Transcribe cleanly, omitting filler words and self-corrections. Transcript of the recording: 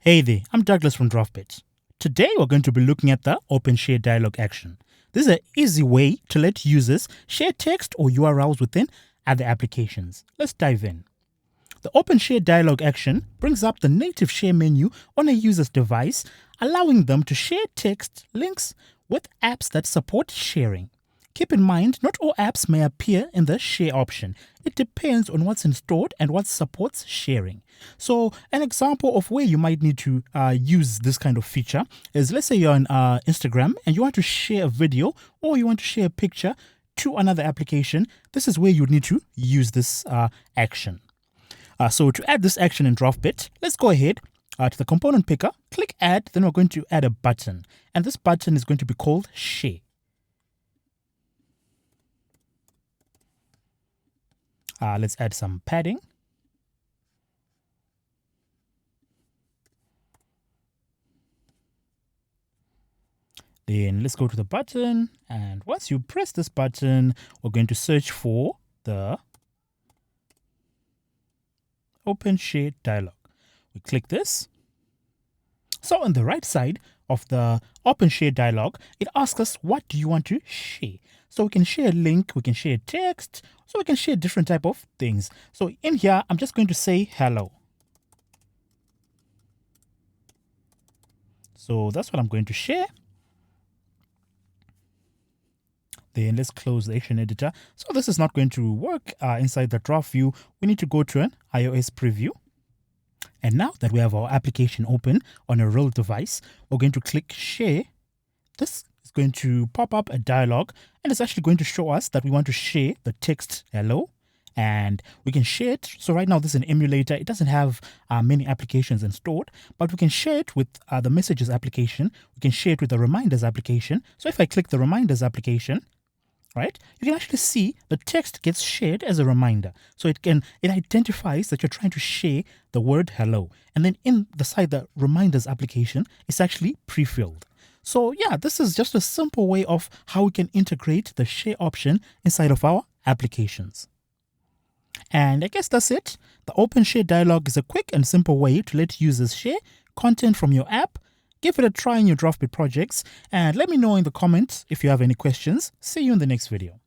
Hey there, I'm Douglas from Draftbit. Today we're going to be looking at the Open Share Dialog action. This is an easy way to let users share text or URLs within other applications. Let's dive in. The Open Share Dialog action brings up the native share menu on a user's device, allowing them to share text links with apps that support sharing. Keep in mind, not all apps may appear in the share option. It depends on what's installed and what supports sharing. So an example of where you might need to use this kind of feature is, let's say you're on Instagram and you want to share a video or you want to share a picture to another application. This is where you need to use this action. So to add this action in Draftbit, let's go ahead to the component picker, click add, then we're going to add a button. And this button is going to be called share. Let's add some padding. Then let's go to the button, and once you press this button, we're going to search for the Open Share Dialog. We click this. So on the right side of the Open Share Dialog, it asks us, what do you want to share? So we can share a link, we can share text, so we can share different type of things. So in here, I'm just going to say hello. So that's what I'm going to share. Then let's close the action editor. So this is not going to work inside the draft view. We need to go to an iOS preview. And now that we have our application open on a real device, we're going to click share. This is going to pop up a dialog, and it's actually going to show us that we want to share the text hello, and we can share it. So right now this is an emulator. It doesn't have many applications installed, but we can share it with the messages application. We can share it with the reminders application. So if I click the reminders application, right, you can actually see the text gets shared as a reminder. So it identifies that you're trying to share the word hello. And then inside the reminders application, it's actually pre-filled. So yeah, this is just a simple way of how we can integrate the share option inside of our applications. And I guess that's it. The Open Share Dialog is a quick and simple way to let users share content from your app. Give it a try in your Draftbit projects, and let me know in the comments if you have any questions. See you in the next video.